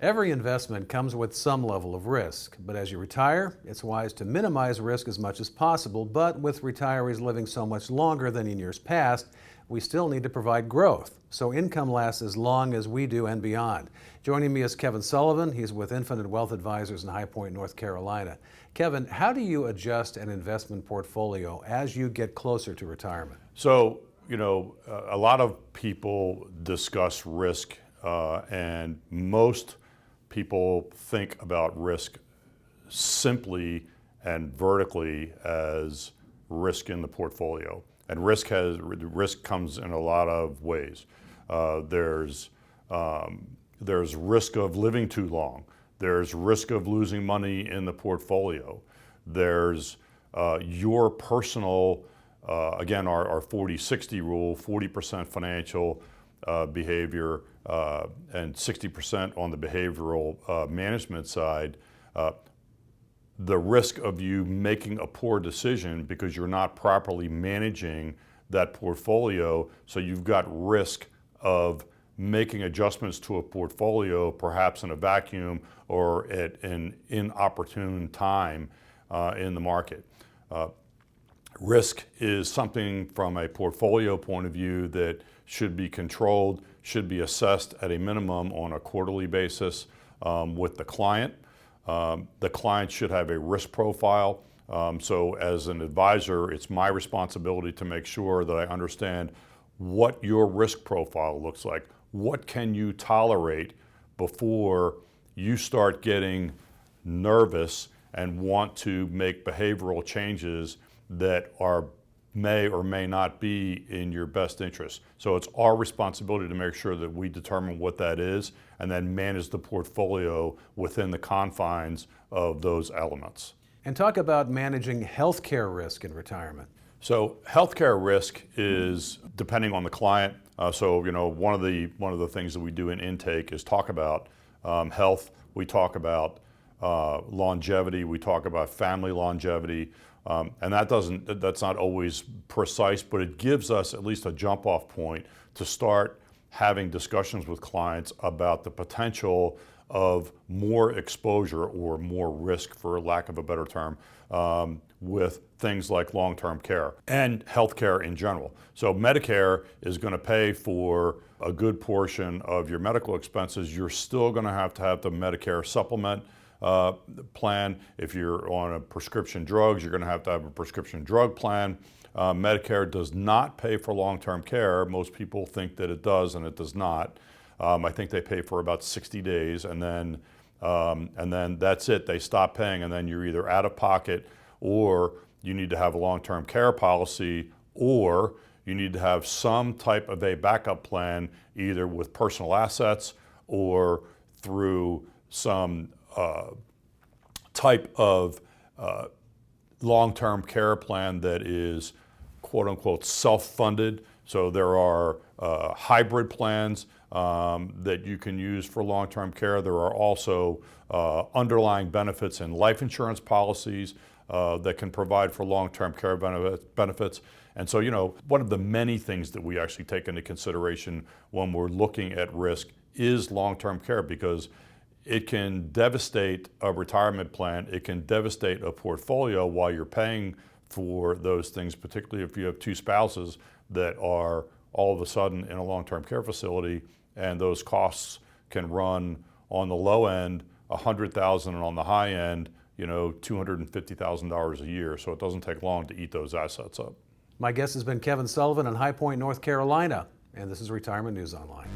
Every investment comes with some level of risk, but as you retire, it's wise to minimize risk as much as possible. But with retirees living so much longer than in years past, we still need to provide growth, so income lasts as long as we do and beyond. Joining me is Kevin Sullivan. He's with Infinite Wealth Advisors in High Point, North Carolina. Kevin, how do you adjust an investment portfolio as you get closer to retirement? So, a lot of people discuss risk, and most people think about risk simply and vertically as risk in the portfolio. And risk comes in a lot of ways. There's risk of living too long. There's risk of losing money in the portfolio. There's your personal, again, our 40-60 rule, 40% financial behavior and 60% on the behavioral management side. The risk of you making a poor decision because you're not properly managing that portfolio, so you've got risk of making adjustments to a portfolio, perhaps in a vacuum or at an inopportune time in the market. Risk is something from a portfolio point of view that should be controlled, should be assessed at a minimum on a quarterly basis with the client. The client should have a risk profile. So as an advisor, it's my responsibility to make sure that I understand what your risk profile looks like. What can you tolerate before you start getting nervous and want to make behavioral changes that may or may not be in your best interest. So it's our responsibility to make sure that we determine what that is and then manage the portfolio within the confines of those elements. And talk about managing healthcare risk in retirement. So healthcare risk is depending on the client. One of the things that we do in intake is talk about health. We talk about longevity. We talk about family longevity. And that's not always precise, but it gives us at least a jump off point to start having discussions with clients about the potential of more exposure or more risk, for lack of a better term, with things like long-term care and healthcare in general. So Medicare is going to pay for a good portion of your medical expenses. You're still going to have the Medicare supplement plan. If you're on a prescription drugs, you're going to have a prescription drug plan. Medicare does not pay for long-term care. Most people think that it does, and it does not. I think they pay for about 60 days, and then that's it. They stop paying, and then you're either out of pocket, or you need to have a long-term care policy, or you need to have some type of a backup plan, either with personal assets or through some type of long-term care plan that is quote-unquote self-funded. So there are hybrid plans that you can use for long-term care. There are also underlying benefits in life insurance policies that can provide for long-term care benefits. And so, one of the many things that we actually take into consideration when we're looking at risk is long-term care, because it can devastate a retirement plan. It can devastate a portfolio while you're paying for those things, particularly if you have two spouses that are all of a sudden in a long-term care facility, and those costs can run on the low end $100,000 and on the high end, $250,000 a year. So it doesn't take long to eat those assets up. My guest has been Kevin Sullivan in High Point, North Carolina, and this is Retirement News Online.